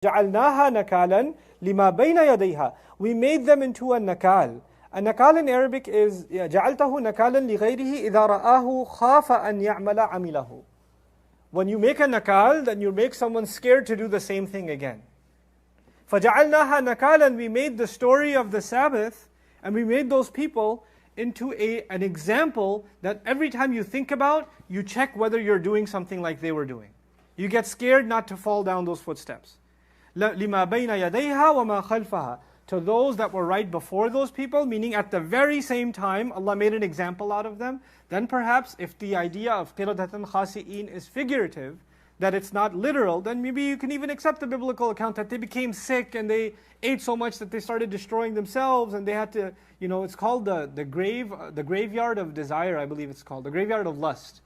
جعلناها نكالا لما بين يديها. We made them into a nakal. A nakal in Arabic is جعلته نكالا لغيره إذا رآه خاف أن يعمل عمله. When you make a nakal, then you make someone scared to do the same thing again. فجعلناها نكالا, we made the story of the Sabbath, and we made those people into an example that every time you think about, you check whether you're doing something like they were doing. You get scared not to fall down those footsteps. لِمَا بَيْنَ يَدَيْهَا وَمَا خَلْفَهَا. To those that were right before those people, meaning at the very same time, Allah made an example out of them. Then perhaps if the idea of قِرَدَةً خَاسِئِينَ is figurative, that it's not literal, then maybe you can even accept the biblical account that they became sick and they ate so much that they started destroying themselves and they had to, it's called the graveyard of desire, I believe it's called, the graveyard of lust.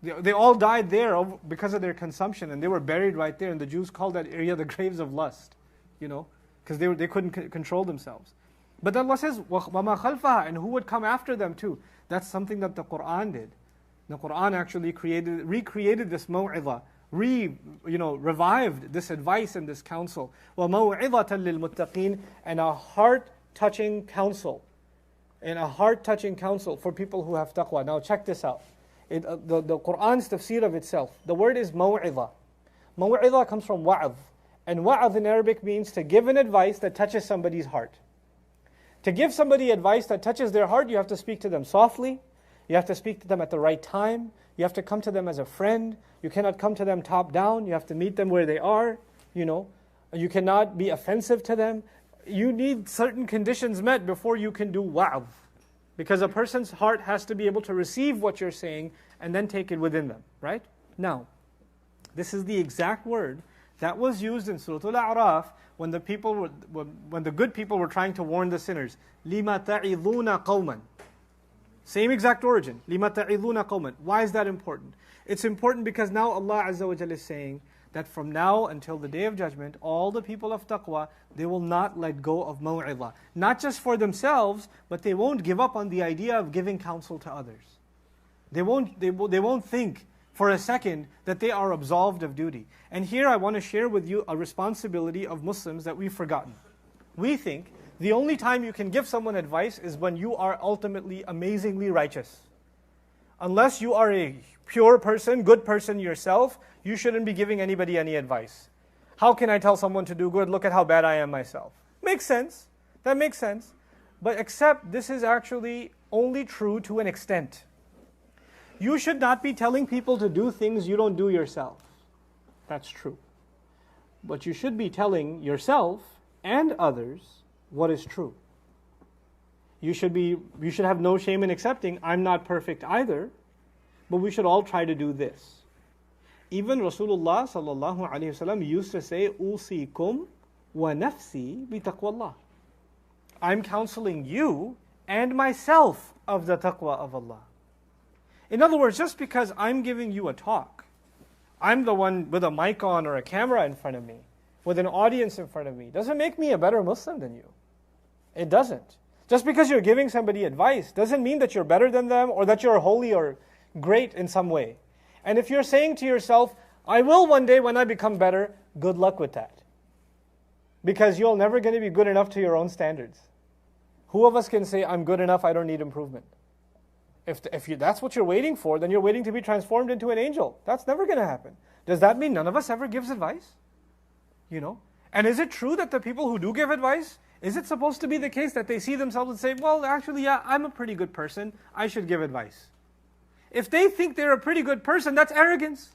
They all died there because of their consumption, and they were buried right there, and the Jews called that area the graves of lust, because they couldn't control themselves. But Allah says, وَمَا خَلْفَهَا, and who would come after them too? That's something that the Qur'an did. The Qur'an actually recreated this maw'idha, revived this advice and this counsel. وَمَوْعِظَةً لِلْمُتَّقِينَ, and a heart-touching counsel. And a heart-touching counsel for people who have taqwa. Now check this out. The Qur'an's tafsir of itself, the word is maw'idha. Maw'idha comes from wa'adh. And wa'adh in Arabic means to give an advice that touches somebody's heart. To give somebody advice that touches their heart, you have to speak to them softly. You have to speak to them at the right time. You have to come to them as a friend. You cannot come to them top down. You have to meet them where they are. You cannot be offensive to them. You need certain conditions met before you can do wa'adh. Because a person's heart has to be able to receive what you're saying and then take it within them, right? Now, this is the exact word that was used in Surah Al-A'raf when the good people were trying to warn the sinners. لِمَ تَعِظُونَ قَوْمًا. Same exact origin. لِمَ تَعِظُونَ قَوْمًا. Why is that important? It's important because now Allah Azza wa Jalla is saying that from now until the Day of Judgment, all the people of taqwa, they will not let go of maw'idha. Not just for themselves, but they won't give up on the idea of giving counsel to others. They won't think for a second that they are absolved of duty. And here I want to share with you a responsibility of Muslims that we've forgotten. We think the only time you can give someone advice is when you are ultimately amazingly righteous. Unless you are a pure person, good person yourself, you shouldn't be giving anybody any advice. How can I tell someone to do good? Look at how bad I am myself. Makes sense. That makes sense. But except this is actually only true to an extent. You should not be telling people to do things you don't do yourself. That's true. But you should be telling yourself and others what is true. You should have no shame in accepting, I'm not perfect either, but we should all try to do this. Even Rasulullah sallallahu alaihi wasallam used to say, "Usikum wa nafsi bi taqwallah." I'm counseling you and myself of the taqwa of Allah. In other words, just because I'm giving you a talk, I'm the one with a mic on or a camera in front of me, with an audience in front of me, doesn't make me a better Muslim than you. It doesn't. Just because you're giving somebody advice doesn't mean that you're better than them or that you're holy or great in some way. And if you're saying to yourself, I will one day when I become better, good luck with that. Because you're never going to be good enough to your own standards. Who of us can say, I'm good enough, I don't need improvement? If that's what you're waiting for, then you're waiting to be transformed into an angel. That's never going to happen. Does that mean none of us ever gives advice? And is it true that the people who do give advice, is it supposed to be the case that they see themselves and say, well, actually, yeah, I'm a pretty good person, I should give advice? If they think they're a pretty good person, that's arrogance.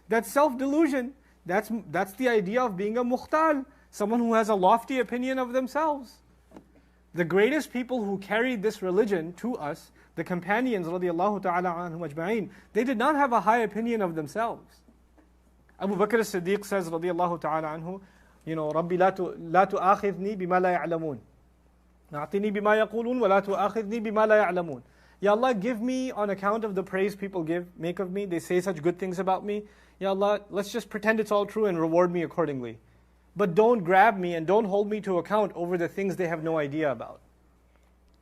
That's self-delusion. That's the idea of being a mukhtal, someone who has a lofty opinion of themselves. The greatest people who carried this religion to us, the companions radiallahu ta'ala anhum ajma'in, they did not have a high opinion of themselves. Abu Bakr as-Siddiq says radiallahu ta'ala anhu, Rabbi la tu'akhidhni bima la ya'lamun. Na'tini bima yaqulun wa la tu'akhidhni bima la ya'lamun. Ya Allah, give me on account of the praise people make of me. They say such good things about me. Ya Allah, let's just pretend it's all true and reward me accordingly. But don't grab me and don't hold me to account over the things they have no idea about.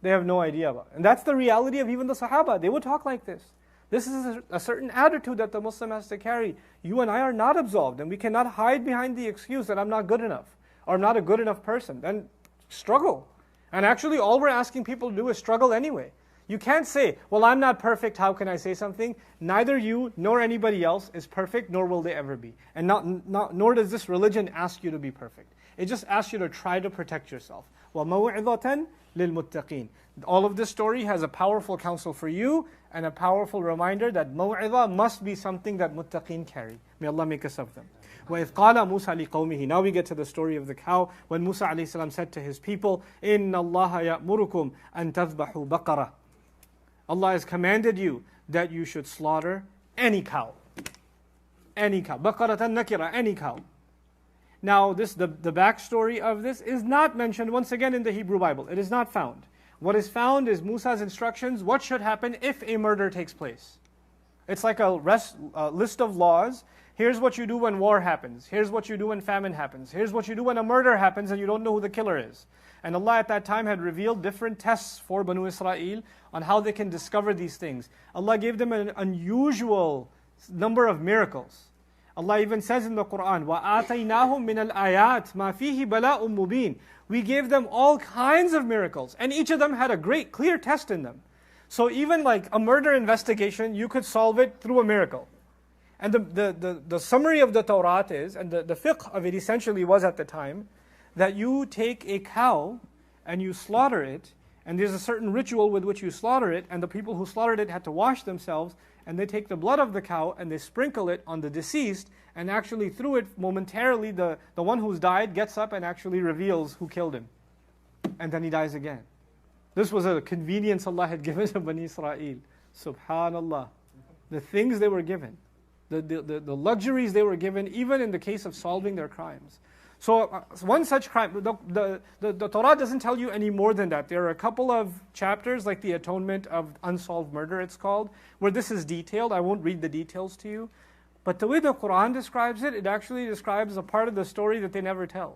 They have no idea about. And that's the reality of even the Sahaba. They would talk like this. This is a certain attitude that the Muslim has to carry. You and I are not absolved, and we cannot hide behind the excuse that I'm not good enough, or I'm not a good enough person. Then struggle. And actually all we're asking people to do is struggle anyway. You can't say, well, I'm not perfect, how can I say something? Neither you nor anybody else is perfect, nor will they ever be. And nor does this religion ask you to be perfect. It just asks you to try to protect yourself. وَمَوْعِظَةً لِلْمُتَّقِينَ. All of this story has a powerful counsel for you and a powerful reminder that maw'idha must be something that muttaqeen carry. May Allah make us of them. وَإِذْ قَالَ مُوسَى لِقَوْمِهِ. Now we get to the story of the cow. When Musa ﷺ said to his people, إِنَّ اللَّهَ يَأْمُرُكُمْ أَن تَذْبَحُوا بَقَرَةً. Allah has commanded you that you should slaughter any cow. Any cow. Baqaratan nakira, any cow. Now the backstory of this is not mentioned once again in the Hebrew Bible. It is not found. What is found is Musa's instructions, what should happen if a murder takes place. It's like a list of laws. Here's what you do when war happens. Here's what you do when famine happens. Here's what you do when a murder happens and you don't know who the killer is. And Allah at that time had revealed different tests for Banu Israel on how they can discover these things. Allah gave them an unusual number of miracles. Allah even says in the Quran, وَآتَيْنَاهُمْ مِنَ الْآيَاتِ مَا فِيهِ بَلَاءٌ مُبِينٌ. We gave them all kinds of miracles, and each of them had a great clear test in them. So even like a murder investigation, you could solve it through a miracle. And the summary of the Torah is, and the fiqh of it essentially was at the time, that you take a cow and you slaughter it, and there's a certain ritual with which you slaughter it, and the people who slaughtered it had to wash themselves, and they take the blood of the cow and they sprinkle it on the deceased, and actually through it momentarily the one who's died gets up and actually reveals who killed him. And then he dies again. This was a convenience Allah had given to Bani Israel. Subhanallah. The things they were given, the luxuries they were given, even in the case of solving their crimes. So one such crime, the Torah doesn't tell you any more than that. There are a couple of chapters, like the atonement of unsolved murder it's called, where this is detailed. I won't read the details to you. But the way the Quran describes it, it actually describes a part of the story that they never tell.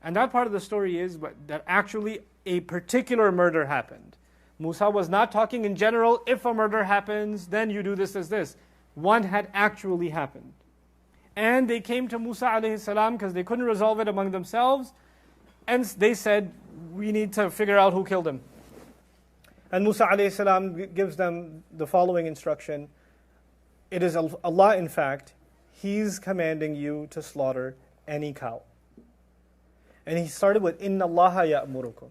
And that part of the story is that actually a particular murder happened. Musa was not talking in general, if a murder happens, then you do this. One had actually happened. And they came to Musa alayhi salam because they couldn't resolve it among themselves. And they said, we need to figure out who killed him. And Musa alayhi salam gives them the following instruction. It is Allah, in fact, He's commanding you to slaughter any cow. And He started with, إِنَّ اللَّهَ يَأْمُرُكُمْ.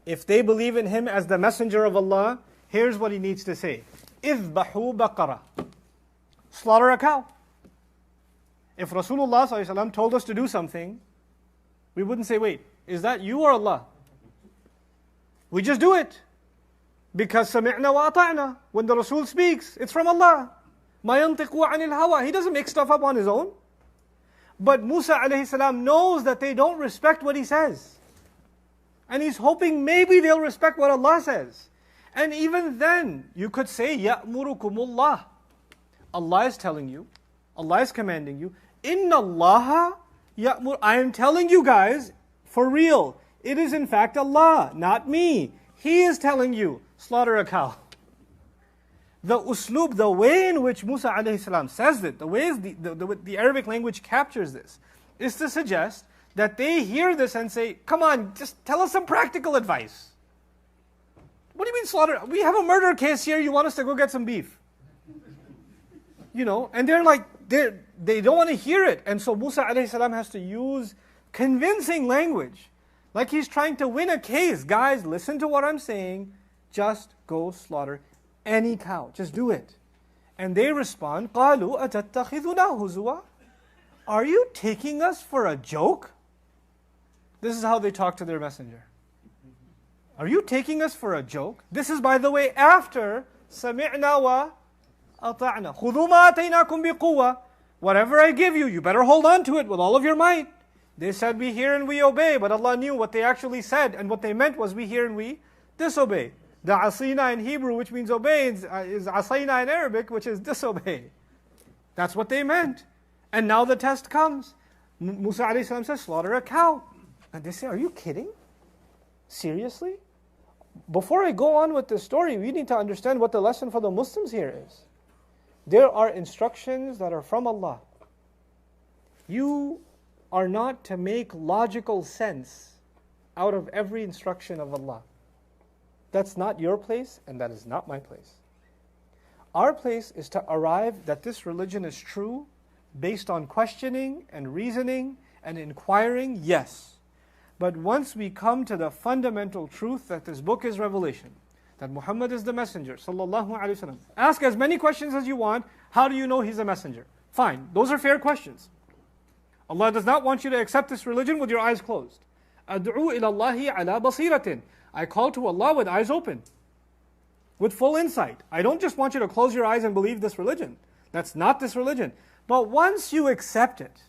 If they believe in Him as the messenger of Allah, here's what He needs to say. اذْبَحُوا بَقَرَةً. Slaughter a cow. If Rasulullah ﷺ told us to do something, we wouldn't say, wait, is that you or Allah? We just do it. Because سَمِعْنَا وَأَطَعْنَا. When the Rasul speaks, it's from Allah. مَا يَنْطِقُ عَنِ الْهَوَى. He doesn't make stuff up on his own. But Musa alayhi salam knows that they don't respect what he says. And he's hoping maybe they'll respect what Allah says. And even then, you could say, يَأْمُرُكُمُ اللَّهِ. Allah is telling you, Allah is commanding you, Inna Allah ya'mur. I am telling you guys, for real, it is in fact Allah, not me. He is telling you, slaughter a cow. The uslub, the way in which Musa alayhi salam says it, the way the Arabic language captures this, is to suggest that they hear this and say, come on, just tell us some practical advice. What do you mean slaughter? We have a murder case here, you want us to go get some beef. And they're like, they don't want to hear it. And so Musa alayhi salam has to use convincing language. Like he's trying to win a case. Guys, listen to what I'm saying. Just go slaughter any cow. Just do it. And they respond, قَالُوا أَتَتَّخِذُنَا هُزُوًا. Are you taking us for a joke? This is how they talk to their messenger. Are you taking us for a joke? This is, by the way, after سَمِعْنَا wa أطعنا خذوا ما آتيناكم بقوة. Whatever I give you, you better hold on to it with all of your might. They said we hear and we obey, but Allah knew what they actually said, and what they meant was we hear and we disobey. The asina in Hebrew, which means obey, is asayna in Arabic, which is disobey. That's what they meant. And now the test comes. Musa alayhi salam says, slaughter a cow. And they say, are you kidding? Seriously? before I go on with this story, we need to understand what the lesson for the Muslims here is. There are instructions that are from Allah. You are not to make logical sense out of every instruction of Allah. That's not your place, and that is not my place. Our place is to arrive that this religion is true based on questioning and reasoning and inquiring, yes. But once we come to the fundamental truth that this book is revelation, that Muhammad is the messenger, sallallahu alaihi wasallam. Ask as many questions as you want. How do you know he's a messenger? Fine, those are fair questions. Allah does not want you to accept this religion with your eyes closed. Ad'u ila Allahi ala basiratin. I call to Allah with eyes open, with full insight. I don't just want you to close your eyes and believe this religion. That's not this religion. But once you accept it,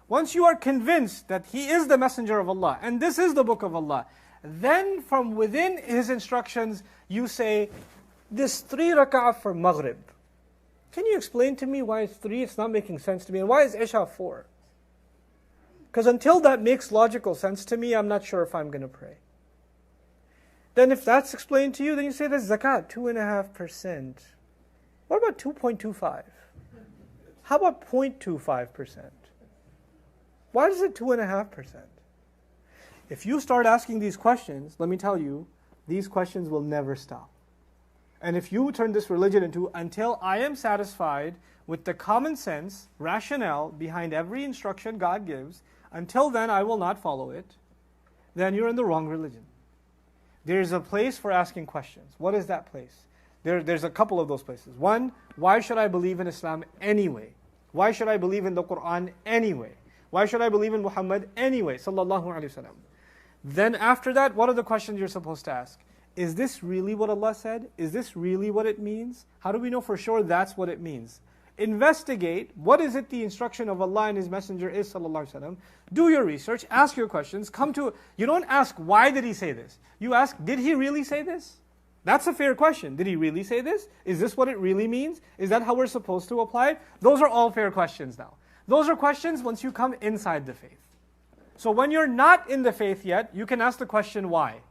once you are convinced that He is the messenger of Allah, and this is the book of Allah, then from within His instructions, you say, this 3 rak'ah for Maghrib. Can you explain to me why it's 3? It's not making sense to me. And why is Isha 4? Because until that makes logical sense to me, I'm not sure if I'm going to pray. Then if that's explained to you, then you say there's zakat, 2.5%. What about 2.25? How about 0.25%? Why is it 2.5%? If you start asking these questions, let me tell you, these questions will never stop. And if you turn this religion into, until I am satisfied with the common sense, rationale behind every instruction God gives, until then I will not follow it, then you're in the wrong religion. There's a place for asking questions. What is that place? There's a couple of those places. One, why should I believe in Islam anyway? Why should I believe in the Quran anyway? Why should I believe in Muhammad anyway? Sallallahu alaihi wasallam. Then after that, what are the questions you're supposed to ask? Is this really what Allah said? Is this really what it means? How do we know for sure that's what it means? Investigate, what is it the instruction of Allah and His Messenger is, sallallahu alaihi wasallam. Do your research, ask your questions, you don't ask, why did He say this? You ask, did He really say this? That's a fair question. Did He really say this? Is this what it really means? Is that how we're supposed to apply it? Those are all fair questions now. Those are questions once you come inside the faith. So when you're not in the faith yet, you can ask the question, why?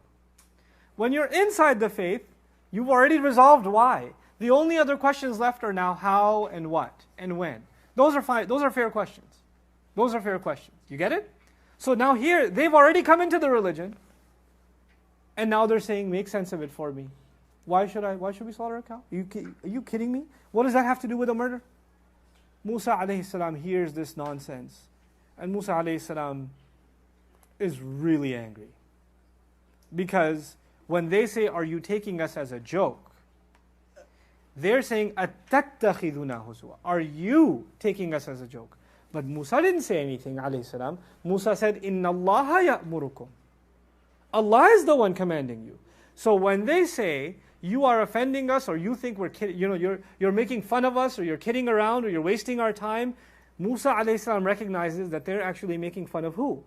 When you're inside the faith, you've already resolved why. The only other questions left are now how and what and when. Those are fine. Those are fair questions. Those are fair questions. You get it? So now here, they've already come into the religion, and now they're saying, make sense of it for me. Why should we slaughter a cow? Are you kidding me? What does that have to do with a murder? Musa alayhi salam hears this nonsense, and Musa alayhi salam is really angry. Because when they say, are you taking us as a joke? They're saying, أَتَتَّخِذُنَا هُزُوًا. Are you taking us as a joke? But Musa didn't say anything, alayhi salam. Musa said, إِنَّ اللَّهَ يَأْمُرُكُمْ. Allah is the one commanding you. So when they say, you are offending us, or you think we're kidding, you're making fun of us, or you're kidding around, or you're wasting our time, Musa alayhi salam recognizes that they're actually making fun of who?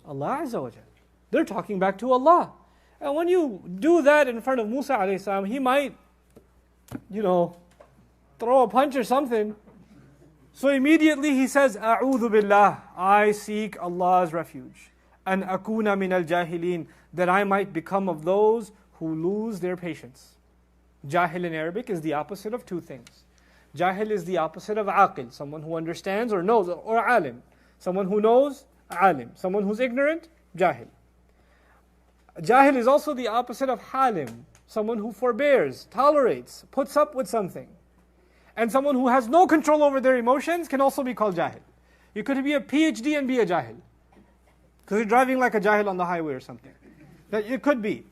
Allah Azza wa Jal. They're talking back to Allah. And when you do that in front of Musa alayhi salam, he might, throw a punch or something. So immediately he says, A'udhu billah, I seek Allah's refuge. An akuna min al-jahilin, that I might become of those who lose their patience. Jahil in Arabic is the opposite of two things. Jahil is the opposite of aqil, someone who understands or knows, or alim. Someone who knows, alim. Someone who's ignorant, jahil. Jahil is also the opposite of halim, someone who forbears, tolerates, puts up with something. And someone who has no control over their emotions can also be called jahil. You could be a PhD and be a jahil, because you're driving like a jahil on the highway or something. That it could be.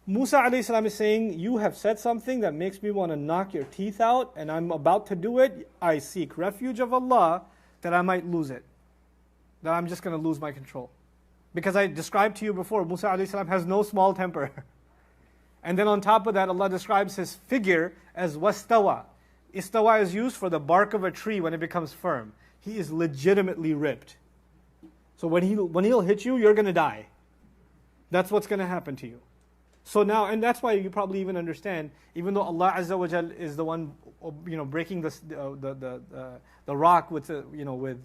Musa alayhi salam is saying, you have said something that makes me want to knock your teeth out, and I'm about to do it. I seek refuge of Allah that I might lose it. That I'm just going to lose my control. Because I described to you before, Musa alayhi salam has no small temper. And then on top of that, Allah describes his figure as wastawa. Istawa is used for the bark of a tree when it becomes firm. He is legitimately ripped. So when he'll hit you, you're going to die. That's what's going to happen to you. So now, and that's why you probably even understand, even though Allah Azza wa Jal is the one, breaking the rock with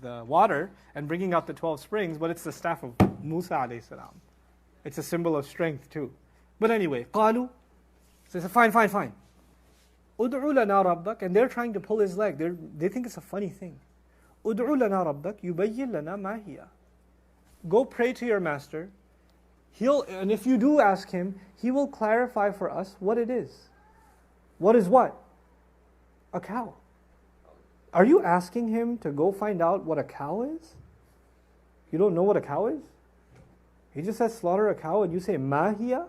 water and bringing out the 12 springs, but it's the staff of Musa alayhi salam. It's a symbol of strength too. But anyway, قالوا, so they said, fine. ادعوا لنا ربك, and they're trying to pull his leg. They think it's a funny thing. ادعوا لنا ربك يبين لنا ما هي. Go pray to your master. And if you do ask him, he will clarify for us what it is. What is what? A cow. Are you asking him to go find out what a cow is? You don't know what a cow is? He just says slaughter a cow and you say mahiya?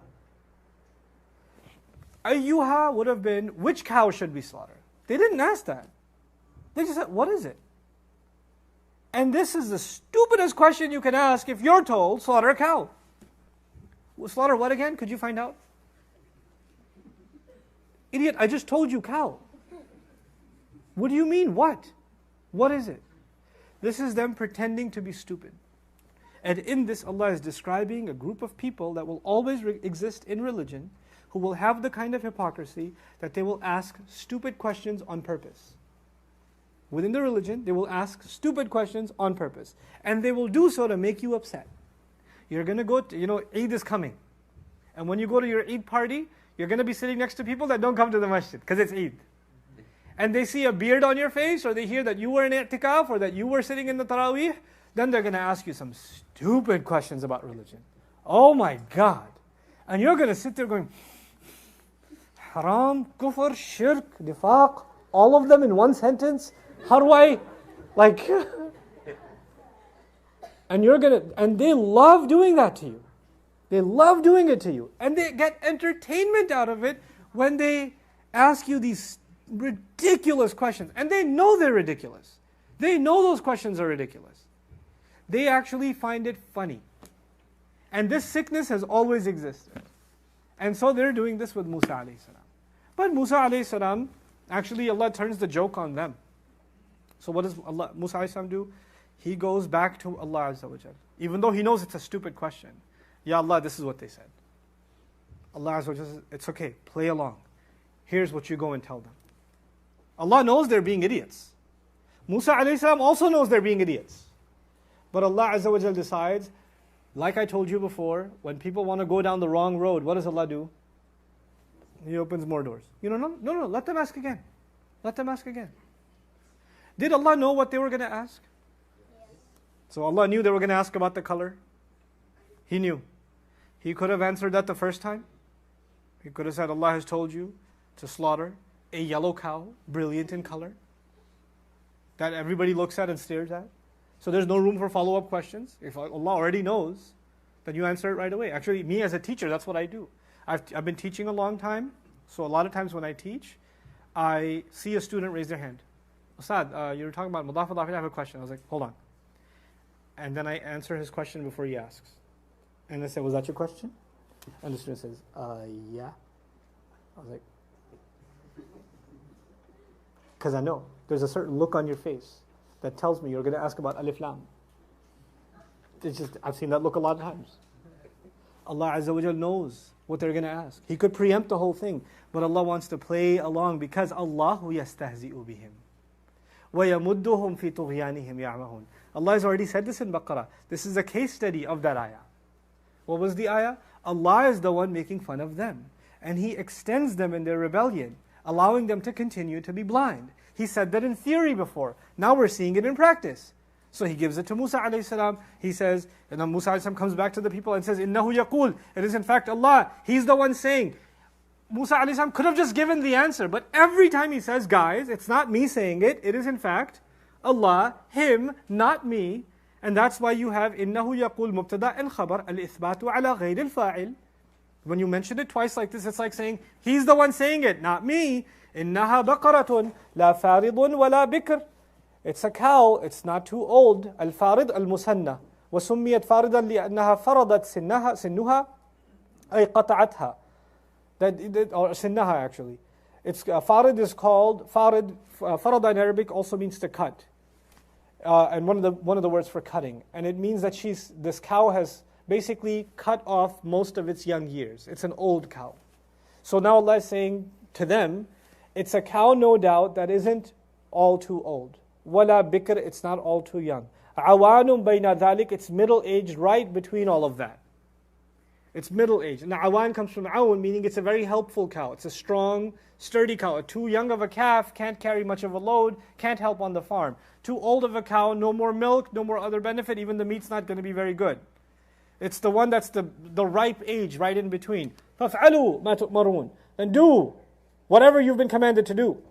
Ayyuha would have been, which cow should we slaughter? They didn't ask that. They just said, what is it? And this is the stupidest question you can ask if you're told, slaughter a cow. Slaughter what again? Could you find out? Idiot, I just told you cow. What do you mean, what? What is it? This is them pretending to be stupid. And in this, Allah is describing a group of people that will always exist in religion, who will have the kind of hypocrisy that they will ask stupid questions on purpose. Within the religion, they will ask stupid questions on purpose. And they will do so to make you upset. You're going to go to, Eid is coming. And when you go to your Eid party, you're going to be sitting next to people that don't come to the masjid, because it's Eid. And they see a beard on your face, or they hear that you were in i'tikaf, or that you were sitting in the tarawih, then they're going to ask you some stupid questions about religion. Oh my God. And you're going to sit there going, haram, kufr, shirk, nifaq, all of them in one sentence? How do I, and they love doing that to you. They love doing it to you. And they get entertainment out of it when they ask you these ridiculous questions. And they know they're ridiculous. They know those questions are ridiculous. They actually find it funny. And this sickness has always existed. And so they're doing this with Musa alayhi salam. But Musa alayhi salam, actually Allah turns the joke on them. So what does Musa alayhi salam do? He goes back to Allah Azza wa Jal. Even though he knows it's a stupid question. Ya Allah, this is what they said. Allah Azza wa Jal says, it's okay, play along. Here's what you go and tell them. Allah knows they're being idiots. Musa alayhi salam also knows they're being idiots. But Allah Azza wa Jal decides, like I told you before, when people want to go down the wrong road, what does Allah do? He opens more doors. No, let them ask again. Let them ask again. Did Allah know what they were going to ask? So Allah knew they were going to ask about the color. He knew. He could have answered that the first time. He could have said, Allah has told you to slaughter a yellow cow, brilliant in color, that everybody looks at and stares at. So there's no room for follow-up questions. If Allah already knows, then you answer it right away. Actually, me as a teacher, that's what I do. I've been teaching a long time, so a lot of times when I teach, I see a student raise their hand. Ustad, you were talking about mudaf, I have a question. I was like, hold on. And then I answer his question before he asks. And I say, was that your question? And the student says, yeah. I was like, because I know there's a certain look on your face that tells me you're going to ask about alif lam. It's just, I've seen that look a lot of times. Allah Azza wa Jal knows what they're going to ask. He could preempt the whole thing, but Allah wants to play along because Allahu yastahzi'u bihim. وَيَمُدُّهُمْ فِي طُغْيَانِهِمْ يَعْمَهُونَ. Allah has already said this in Baqarah. This is a case study of that ayah. What was the ayah? Allah is the one making fun of them. And He extends them in their rebellion, allowing them to continue to be blind. He said that in theory before. Now we're seeing it in practice. So He gives it to Musa alayhi salam. He says, and then Musa alayhi salam comes back to the people and says, إِنَّهُ يَقُولُ. It is in fact Allah. He's the one saying. Musa alayhi salam could have just given the answer, but every time he says, guys, it's not me saying it, it is in fact Allah, Him, not me. And that's why you have إِنَّهُ يَقُولُ مُبْتَدَى الْخَبَرْ الْإِثْبَاتُ عَلَى غَيْرِ الْفَاعِلِ. When you mention it twice like this, it's like saying, He's the one saying it, not me. إِنَّهَا بَقَرَةٌ لَا فَارِضٌ وَلَا بِكْرٌ. It's a cow, it's not too old. الْفَارِض الْمُسَنَّى وَسُمِّيَتْ فَارِضًا لِأَنَّهَا فَرَضَتْ سِنُّهَا أي قطعتها. Or sinnaha actually. It's farid is called farada in Arabic also means to cut, and one of the words for cutting, and it means that this cow has basically cut off most of its young years. It's an old cow. So now Allah is saying to them, it's a cow no doubt that isn't all too old. Wala bikr, it's not all too young. Awanum bayna dhalik, it's middle aged right between all of that. It's middle-aged. Na'wan comes from awn, meaning it's a very helpful cow. It's a strong, sturdy cow. Too young of a calf can't carry much of a load, can't help on the farm. Too old of a cow, no more milk, no more other benefit, even the meat's not going to be very good. It's the one that's the ripe age, right in between. فَافْعَلُوا مَا تُؤْمَرُونَ. And do whatever you've been commanded to do.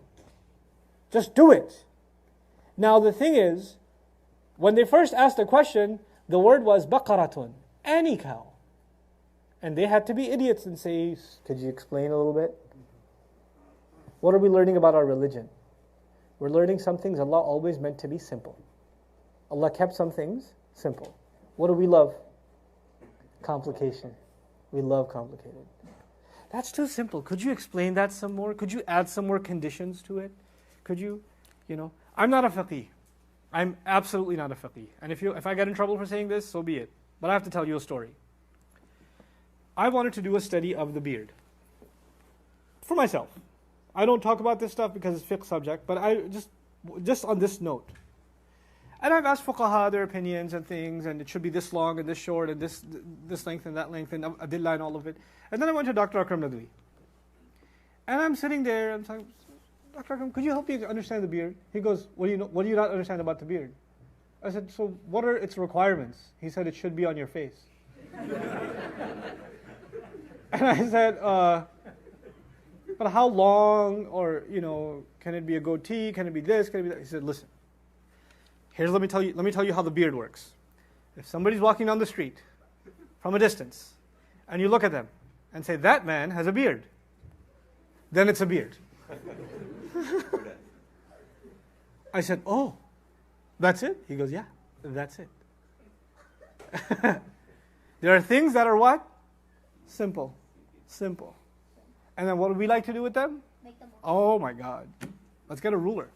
Just do it. Now the thing is, when they first asked the question, the word was بَقَرَةٌ, any cow. And they had to be idiots and say, could you explain a little bit? What are we learning about our religion? We're learning some things Allah always meant to be simple. Allah kept some things simple. What do we love? Complication. We love complicated. That's too simple. Could you explain that some more? Could you add some more conditions to it? Could you, I'm not a faqih. I'm absolutely not a faqih. And if I get in trouble for saying this, so be it. But I have to tell you a story. I wanted to do a study of the beard. For myself. I don't talk about this stuff because it's fiqh subject, but I just on this note. And I've asked fuqaha their opinions and things, and it should be this long and this short and this length and that length and adillah and all of it. And then I went to Dr. Akram Nadwi. And I'm sitting there, I'm saying, Dr. Akram, could you help me understand the beard? He goes, what do you not understand about the beard? I said, so what are its requirements? He said, it should be on your face. And I said, but how long, or, can it be a goatee? Can it be this? Can it be that? He said, listen, let me tell you how the beard works. If somebody's walking down the street from a distance, and you look at them and say, that man has a beard, then it's a beard. I said, oh, that's it? He goes, yeah, that's it. There are things that are what? Simple. And then what do we like to do with them? Make them oh my God. Let's get a ruler.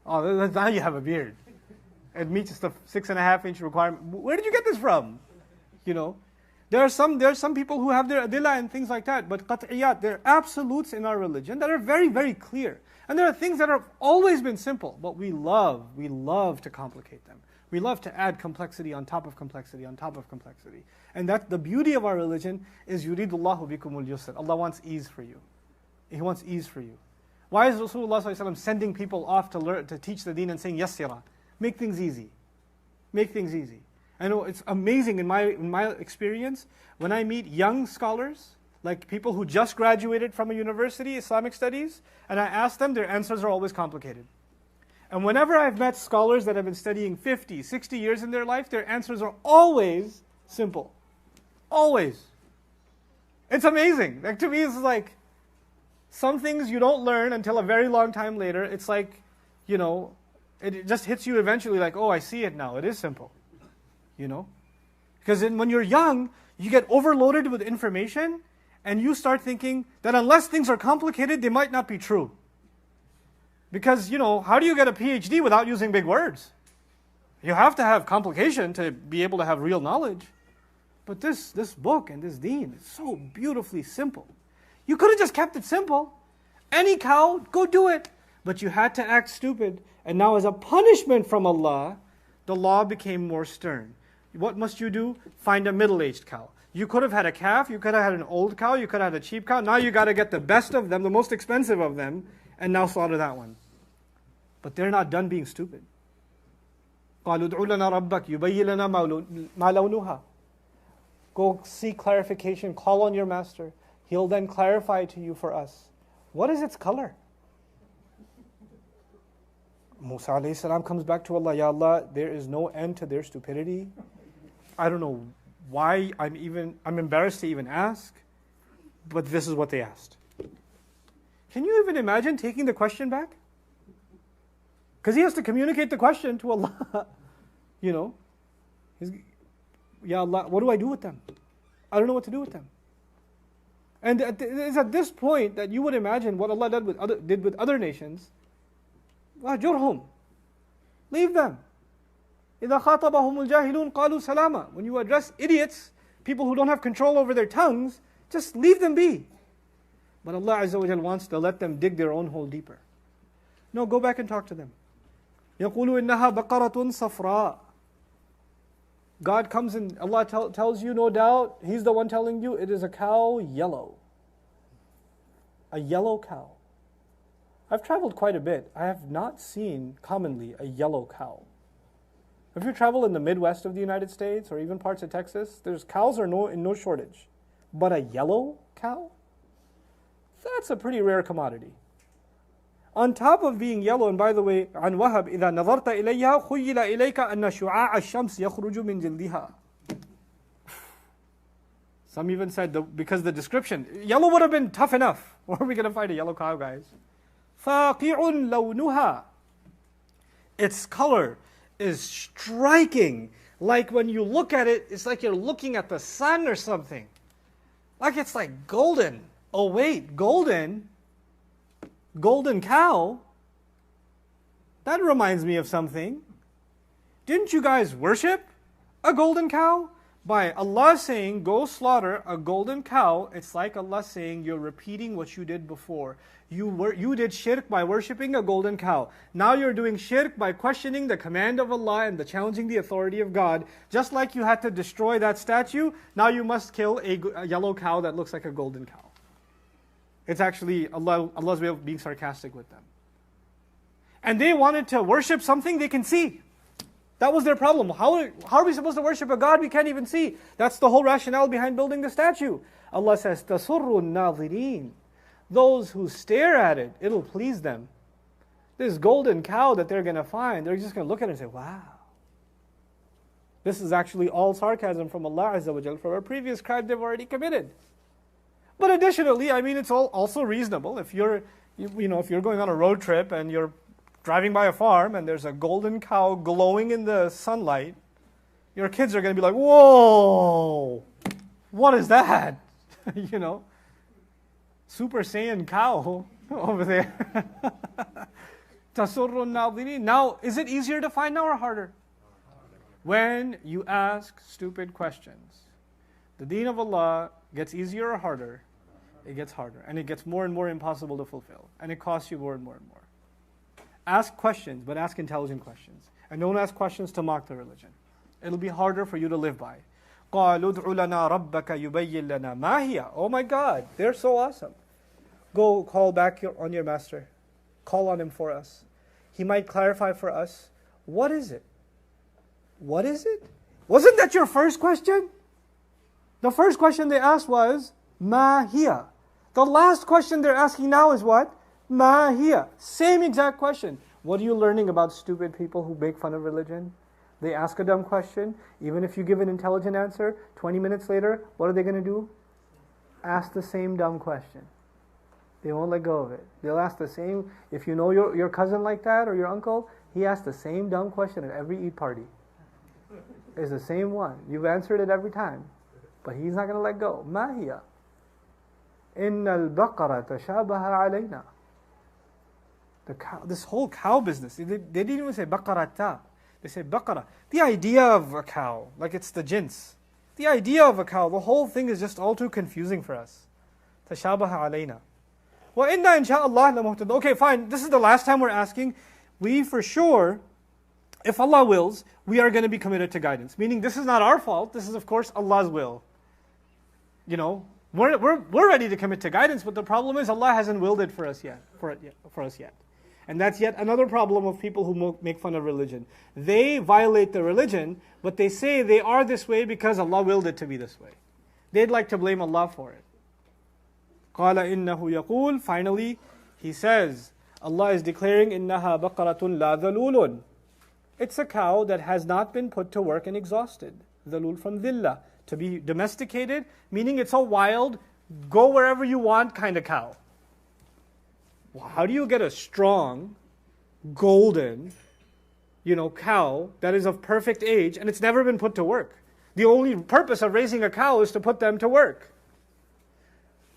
Oh, now you have a beard. It meets the 6.5-inch requirement. Where did you get this from? There are some people who have their adillah and things like that, but qat'iyat, they're absolutes in our religion that are very, very clear. And there are things that have always been simple, but we love to complicate them. We love to add complexity on top of complexity on top of complexity. And that's the beauty of our religion is yuridullahu bikumul yusr. Allah wants ease for you. He wants ease for you. Why is Rasulullah ﷺ sending people off to teach the deen and saying yassira? Make things easy. Make things easy. I know it's amazing in my experience when I meet young scholars, like people who just graduated from a university, Islamic studies, and I ask them, their answers are always complicated. And whenever I've met scholars that have been studying 50, 60 years in their life, their answers are always simple. Always. It's amazing. Like, to me, it's like some things you don't learn until a very long time later. It's like, it just hits you eventually like, oh, I see it now. It is simple. Because when you're young, you get overloaded with information and you start thinking that unless things are complicated, they might not be true. Because, how do you get a PhD without using big words? You have to have complication to be able to have real knowledge. But this book and this deen is so beautifully simple. You could have just kept it simple. Any cow, go do it. But you had to act stupid. And now as a punishment from Allah, the law became more stern. What must you do? Find a middle-aged cow. You could have had a calf, you could have had an old cow, you could have had a cheap cow. Now you got to get the best of them, the most expensive of them, and now slaughter that one. But they're not done being stupid. قَالُوا ادْعُوا لَنَا رَبَّكَ يُبَيِّنْ لَنَا مَا لَوْنُهَا. Go seek clarification, call on your master. He'll then clarify to you for us. What is its color? Musa alayhi salam comes back to Allah, Ya Allah, there is no end to their stupidity. I don't know why I'm embarrassed to even ask, but this is what they asked. Can you even imagine taking the question back? Because he has to communicate the question to Allah. Ya Allah, what do I do with them? I don't know what to do with them. And it's at this point that you would imagine what Allah did with other nations. وَاهْجُرْهُمْ. Leave them. إِذَا خَاطَبَهُمُ الْجَاهِلُونَ قَالُوا سَلَامًا. When you address idiots, people who don't have control over their tongues, just leave them be. But Allah Azza wa Jal wants to let them dig their own hole deeper. No, go back and talk to them. يَقُولُوا إِنَّهَا بَقَرَةٌ صَفْرَاء. God comes and Allah tells you, no doubt, He's the one telling you, it is a cow yellow. A yellow cow. I've traveled quite a bit. I have not seen commonly a yellow cow. If you travel in the Midwest of the United States or even parts of Texas, there's cows are in no shortage. But a yellow cow? That's a pretty rare commodity. On top of being yellow, and by the way, عن وهب إذا نظرت إليها خيل إليك أن شعاع الشمس يخرج من جلدها. Some even said, because the description, yellow would have been tough enough. Where are we going to find a yellow cow, guys? فاقع لونها. Its color is striking. Like when you look at it, it's like you're looking at the sun or something. Like it's like golden. Oh wait, golden? Golden cow? That reminds me of something. Didn't you guys worship a golden cow? By Allah saying, go slaughter a golden cow, it's like Allah saying, you're repeating what you did before. You did shirk by worshipping a golden cow. Now you're doing shirk by questioning the command of Allah and challenging the authority of God. Just like you had to destroy that statue, now you must kill a yellow cow that looks like a golden cow. It's actually Allah's way of being sarcastic with them. And they wanted to worship something they can see. That was their problem. How are we supposed to worship a God we can't even see? That's the whole rationale behind building the statue. Allah says, تَسُرُّ النَّاظِرِينَ. Those who stare at it, it'll please them. This golden cow that they're going to find, they're just going to look at it and say, wow. This is actually all sarcasm from Allah Azza wa Jal for a previous crime they've already committed. But additionally, I mean, it's also reasonable. If you're going on a road trip and you're driving by a farm and there's a golden cow glowing in the sunlight, your kids are going to be like, whoa, what is that? Super Saiyan cow over there. Tasurrun nadhirin. Now, is it easier to find now or harder? When you ask stupid questions. The deen of Allah gets easier or harder? It gets harder. And it gets more and more impossible to fulfill. And it costs you more and more and more. Ask questions, but ask intelligent questions. And don't ask questions to mock the religion. It'll be harder for you to live by. قَالُوا ادْعُ لَنَا رَبَّكَ يُبَيِّن لَنَا مَا هِيَ. Oh my God, they're so awesome. Go call back on your master. Call on him for us. He might clarify for us. What is it? What is it? Wasn't that your first question? The first question they asked was, مَا هِيَ. The last question they're asking now is what? Ma hiya. Same exact question. What are you learning about stupid people who make fun of religion? They ask a dumb question. Even if you give an intelligent answer, 20 minutes later, what are they going to do? Ask the same dumb question. They won't let go of it. They'll ask the same. If you know your cousin like that or your uncle, he asks the same dumb question at every Eid party. It's the same one. You've answered it every time. But he's not going to let go. Ma hiya. Inna البقرة تشابه علينا. The cow, this whole cow business, they didn't even say baqarata. They say baqara. The idea of a cow, like it's the jins. The idea of a cow, the whole thing is just all too confusing for us. Tashabaha alayna. Wa inna insha'Allah lamuhtadun. Okay, fine. This is the last time we're asking. We for sure, if Allah wills, we are going to be committed to guidance. Meaning this is not our fault. This is of course Allah's will. We're ready to commit to guidance, but the problem is Allah hasn't willed it for us yet. And that's yet another problem of people who make fun of religion. They violate the religion, but they say they are this way because Allah willed it to be this way. They'd like to blame Allah for it. قَالَ إِنَّهُ يَقُولُ. Finally, he says, Allah is declaring, إِنَّهَا بَقَرَةٌ لَا ذَلُولٌ. It's a cow that has not been put to work and exhausted. ذَلُول from dhilla. To be domesticated, meaning it's a wild, go wherever you want kind of cow. How do you get a strong, golden, cow that is of perfect age and it's never been put to work? The only purpose of raising a cow is to put them to work.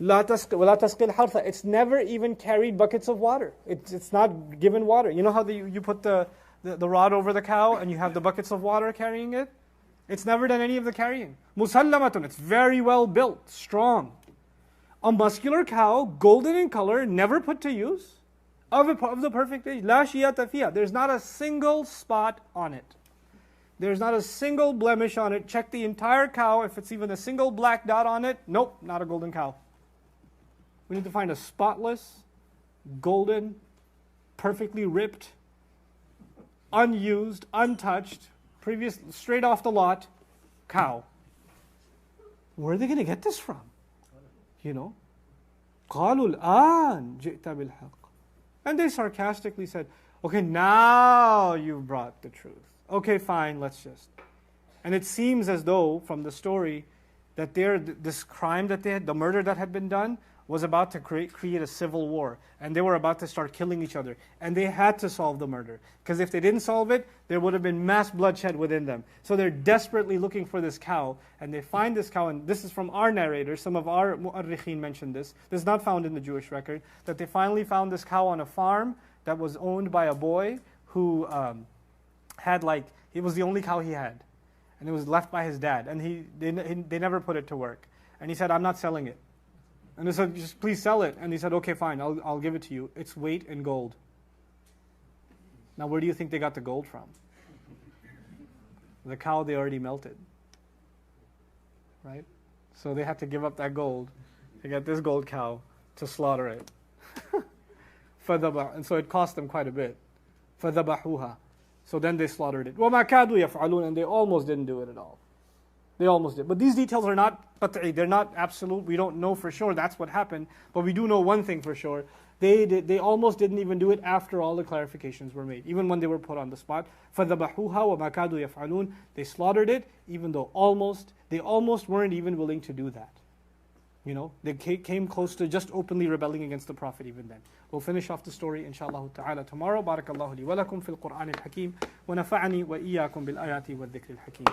لَا تَسْقِي الْحَرْثَ. It's never even carried buckets of water. It's not given water. You know how you put the rod over the cow and you have the buckets of water carrying it? It's never done any of the carrying. مُسَلَّمَةٌ. It's very well built, strong. A muscular cow, golden in color, never put to use, of the perfect age. لَا شِيَةَ فِيهَا. There's not a single spot on it. There's not a single blemish on it. Check the entire cow. If it's even a single black dot on it, nope, not a golden cow. We need to find a spotless, golden, perfectly ripped, unused, untouched, straight off the lot cow. Where are they going to get this from? You know? قالوا الآن جئت بالحق. And they sarcastically said, okay, now you've brought the truth. Okay, fine, let's just. And it seems as though, from the story, that this crime that they had, the murder that had been done, was about to create a civil war. And they were about to start killing each other. And they had to solve the murder. Because if they didn't solve it, there would have been mass bloodshed within them. So they're desperately looking for this cow. And they find this cow, and this is from our narrators, some of our mu'arrikhin mentioned this. This is not found in the Jewish record. That they finally found this cow on a farm that was owned by a boy who had it was the only cow he had. And it was left by his dad. And they never put it to work. And he said, I'm not selling it. And they said, just please sell it. And he said, okay, fine, I'll give it to you. Its weight in gold. Now, where do you think they got the gold from? The cow they already melted. Right? So they had to give up that gold to get this gold cow to slaughter it. And so it cost them quite a bit. فَذَبَحُوهَا. So then they slaughtered it. وَمَا كَادُوا يَفْعَلُونَ. And they almost didn't do it at all. They almost did. But these details are not qat'i. They're not absolute. We don't know for sure that's what happened. But we do know one thing for sure. They almost didn't even do it after all the clarifications were made. Even when they were put on the spot. فَذَبَحُوهَا وَمَا كَادُوا يَفْعَلُونَ. They slaughtered it, even though they almost weren't even willing to do that. You know, they came close to just openly rebelling against the Prophet even then. We'll finish off the story inshallah ta'ala tomorrow. Barakallahu li wa lakum fil Qur'an al-Hakim wa nafa'ani wa iyyakum bil ayati wa dhikr al-Hakim.